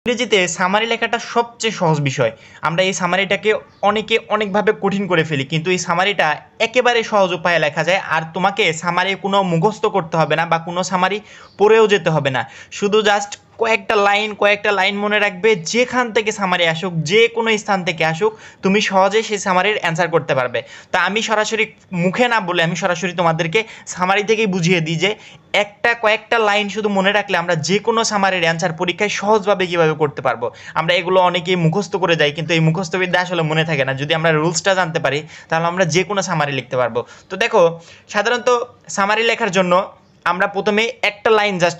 ইংরেজিতে সামারি লেখাটা সবচেয়ে সহজ বিষয়। আমরা এই সামারিটাকে অনেকে অনেকভাবে কঠিন করে ফেলি, কিন্তু এই সামারিটা একেবারে সহজ উপায়ে লেখা যায়। আর তোমাকে সামারি কোনো মুখস্থ করতে হবে না বা কোনো সামারি পড়েও যেতে হবে না। শুধু জাস্ট কয়েকটা লাইন মনে রাখবে, যেখান থেকে সামারি আসুক, যে কোনো স্থান থেকে আসুক, তুমি সহজেই সেই সামারির অ্যান্সার করতে পারবে। তা আমি সরাসরি মুখে না বলে আমি সরাসরি তোমাদেরকে সামারি থেকেই বুঝিয়ে দিই যে কয়েকটা লাইন শুধু মনে রাখলে আমরা যে কোনো সামারির অ্যান্সার পরীক্ষায় সহজভাবে কীভাবে করতে পারবো। আমরা এগুলো অনেকেই মুখস্থ করে যাই, কিন্তু এই মুখস্থবিদ্যা আসলে মনে থাকে না। যদি আমরা রুলসটা জানতে পারি তাহলে আমরা যে কোনো সামারি লিখতে পারবো। তো দেখো, সাধারণত সামারি লেখার জন্য আমরা প্রথমে একটা লাইন জাস্ট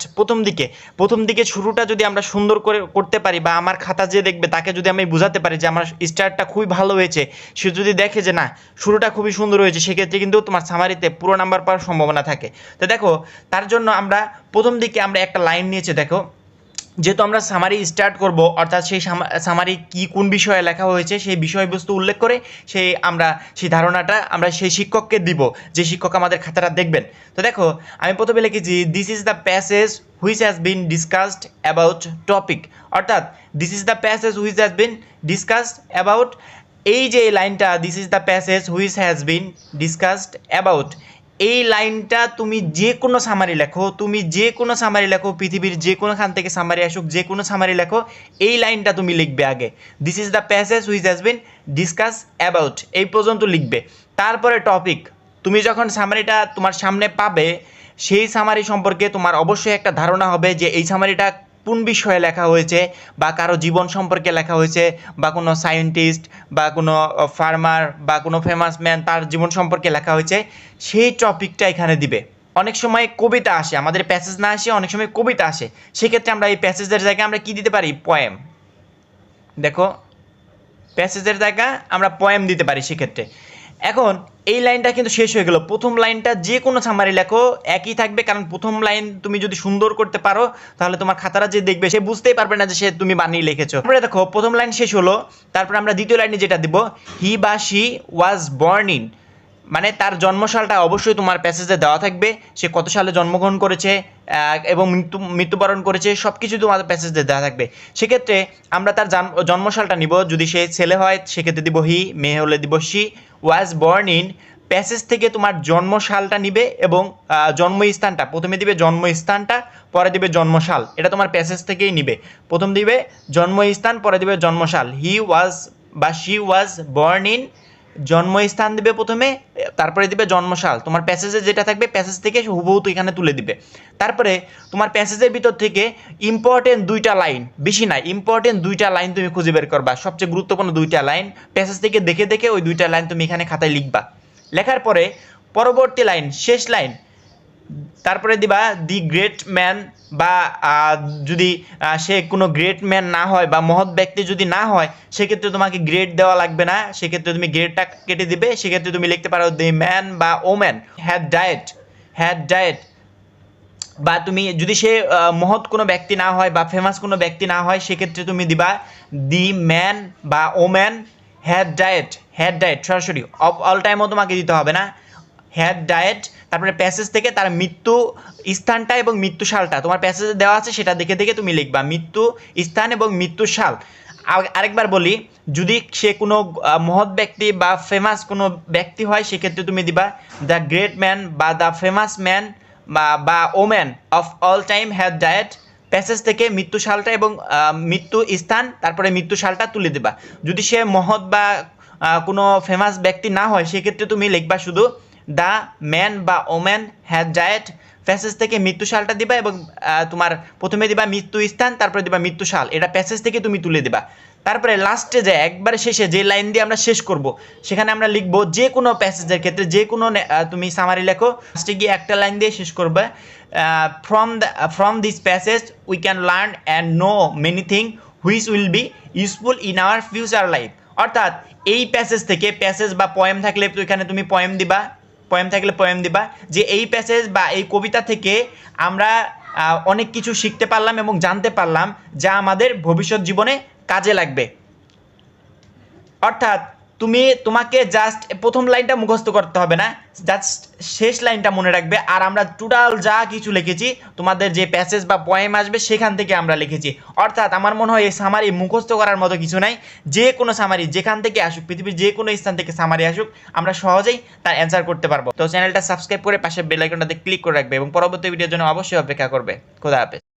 প্রথম দিকে শুরুটা যদি আমরা সুন্দর করে করতে পারি, বা আমার খাতা যে দেখবে তাকে যদি আমি বোঝাতে পারি যে আমার স্টার্টটা খুবই ভালো হয়েছে, সে যদি দেখে যে না শুরুটা খুবই সুন্দর হয়েছে, সেক্ষেত্রে কিন্তু তোমার সামারিতে পুরো নাম্বার পাওয়ার সম্ভাবনা থাকে। তো দেখো, তার জন্য আমরা প্রথম দিকে আমরা একটা লাইন নিয়েছি। দেখো, যেহেতু আমরা সামারি স্টার্ট করব, অর্থাৎ সেই সামারি কি কোন বিষয়ে লেখা হয়েছে সেই বিষয়বস্তু উল্লেখ করে সেই ধারণাটা আমরা সেই শিক্ষককে দিব, যে শিক্ষক আমাদের খাতাটা দেখবেন। তো দেখো, আমি প্রথমে লিখেছি this is the passage which has been discussed about topic. অর্থাৎ this is the passage which has been discussed about, এই যে এই লাইনটা this is the passage which has been discussed about, এই লাইনটা তুমি যে কোনো সামারি লেখো, পৃথিবীর যে কোনোখান থেকে সামারি আসুক, যে কোনো সামারি লেখো, এই লাইনটা তুমি লিখবে আগে। This is the passage which has bin discuss about, এই পর্যন্ত লিখবে। তারপরে টপিক, তুমি যখন সামারিটা তোমার সামনে পাবে, সেই সামারি সম্পর্কে তোমার অবশ্যই একটা ধারণা হবে যে এই সামারিটা কোন বিষয়ে লেখা হয়েছে, বা কারো জীবন সম্পর্কে লেখা হয়েছে, বা কোনো সায়েন্টিস্ট বা কোনো ফার্মার বা কোনো ফেমাস ম্যান তার জীবন সম্পর্কে লেখা হয়েছে, সেই টপিকটা এখানে দিবে। অনেক সময় কবিতা আসে, আমাদের প্যাসেজ না আসে, অনেক সময় কবিতা আসে, সেক্ষেত্রে আমরা এই প্যাসেজের জায়গায় আমরা কি দিতে পারি, পয়েম। দেখো, প্যাসেজের জায়গায় আমরা পয়েম দিতে পারি সেক্ষেত্রে। এখন এই লাইনটা কিন্তু শেষ হয়ে গেল। প্রথম লাইনটা যে কোনো সামারি লেখো একই থাকবে, কারণ প্রথম লাইন তুমি যদি সুন্দর করতে পারো তাহলে তোমার খাতাটা যে দেখবে সে বুঝতেই পারবে না যে সে তুমি বানিয়ে লিখেছো। তারপরে দেখো, প্রথম লাইন শেষ হলো, তারপরে আমরা দ্বিতীয় লাইনে যেটা দিব, হি বা শি ওয়াজ বর্ন ইন, মানে তার জন্মসালটা অবশ্যই তোমার প্যাসেজে দেওয়া থাকবে। সে কত সালে জন্মগ্রহণ করেছে এবং মৃত্যুবরণ করেছে, সব কিছু তোমার প্যাসেজে দেওয়া থাকবে। সেক্ষেত্রে আমরা তার জন্মসালটা নিব। যদি সে ছেলে হয় সেক্ষেত্রে দিব হি, মেয়ে হলে দিব she. Was born in, passage থেকে তোমার জন্মসালটা নিবে এবং জন্মস্থানটা প্রথমে দিবে, জন্মস্থানটা পরে দিবে জন্মসাল। এটা তোমার প্যাসেজ থেকেই নিবে। প্রথম দিবে জন্মস্থান, পরে দিবে জন্মসাল। হি ওয়াজ বা শি ওয়াজ বর্ন ইন, জন্মস্থান দিবে প্রথমে, তারপরে দিবে জন্মসাল। তোমার প্যাসেজে যেটা থাকবে প্যাসেজ থেকে হুবহু এখানে তুলে দিবে। তারপরে তোমার প্যাসেজের ভিতর থেকে ইম্পর্টেন্ট দুইটা লাইন, বেশি না, ইম্পর্টেন্ট দুইটা লাইন তুমি খুঁজে বের করবা, সবচেয়ে গুরুত্বপূর্ণ দুইটা লাইন প্যাসেজ থেকে দেখে দেখে ওই দুইটা লাইন তুমি এখানে খাতায় লিখবা। লেখার পরে পরবর্তী লাইন, শেষ লাইন, তারপরে দিবা দি গ্রেট ম্যান, বা যদি সে কোনো গ্রেট ম্যান না হয় বা মহৎ ব্যক্তি যদি না হয়, সেক্ষেত্রে তোমাকে গ্রেট দেওয়া লাগবে না, সেক্ষেত্রে তুমি গ্রেটটা কেটে দিবে। সেক্ষেত্রে তুমি লিখতে পারো দি ম্যান বা ওম্যান হ্যাড ডায়েট। বা তুমি যদি সে মহৎ কোনো ব্যক্তি না হয় বা ফেমাস কোনো ব্যক্তি না হয়, সেক্ষেত্রে তুমি দিবা দি ম্যান বা ওম্যান হ্যাড ডায়েট। সরাসরি অফ অল টাইমও তোমাকে দিতে হবে না, হ্যাড ডায়েট। তারপরে প্যাসেজ থেকে তার মৃত্যু স্থানটা এবং মৃত্যু সালটা তোমার প্যাসেজে দেওয়া আছে, সেটা দেখে দেখে তুমি লিখবা মৃত্যু স্থান এবং মৃত্যু সাল। আরেকবার বলি, যদি সে কোনো মহৎ ব্যক্তি বা ফেমাস কোনো ব্যক্তি হয়, সেক্ষেত্রে তুমি দিবা দ্য গ্রেট ম্যান বা দ্য ফেমাস ম্যান বা woman of all time had died. Passage থেকে মৃত্যু সালটা এবং মৃত্যু স্থান, তারপরে মৃত্যু সালটা তুলে দেবা। যদি সে মহৎ বা কোনো ফেমাস ব্যক্তি না হয়, সেক্ষেত্রে তুমি লিখবা শুধু দ্য ম্যান বা ওম্যান হ্যাড ডায়েট, প্যাসেজ থেকে মৃত্যু সালটা দিবা এবং তোমার প্রথমে দিবা মৃত্যু স্থান, তারপরে দিবা মৃত্যু সাল, এটা প্যাসেজ থেকে তুমি তুলে দিবা। তারপরে লাস্টে যে একবারে শেষে যে লাইন দিয়ে আমরা শেষ করব, সেখানে আমরা লিখবো যে কোনো প্যাসেজের ক্ষেত্রে যে কোনো তুমি সামারি লেখো, লাস্টে গিয়ে একটা লাইন দিয়ে শেষ করবে, from this passage we can learn and know many thing which will be useful in our future life. অর্থাৎ এই প্যাসেজ থেকে, প্যাসেজ বা পয়েম থাকলে তো এখানে তুমি পয়েম দিবা, যে এই প্যাসেজ বা এই কবিতা থেকে আমরা অনেক কিছু শিখতে পারলাম এবং জানতে পারলাম যা আমাদের ভবিষ্যৎ জীবনে কাজে লাগবে। অর্থাৎ তোমাকে জাস্ট প্রথম লাইনটা মুখস্থ করতে হবে না, জাস্ট শেষ লাইনটা মনে রাখবে। আর আমরা টোটাল যা কিছু লিখেছি তোমাদের যে প্যাসেজ বা পয়েম আসবে সেখান থেকে আমরা লিখেছি। অর্থাৎ আমার মনে হয় এই সামারি মুখস্থ করার মতো কিছু নাই। যে কোনো সামারি যেখান থেকে আসুক, পৃথিবীর যে কোনো স্থান থেকে সামারি আসুক, আমরা সহজেই তার অ্যান্সার করতে পারবো। তো চ্যানেলটা সাবস্ক্রাইব করে পাশে বেল আইকনটাতে ক্লিক করে রাখবে এবং পরবর্তী ভিডিওর জন্য অবশ্যই অপেক্ষা করবে। খোদা হাফেজ।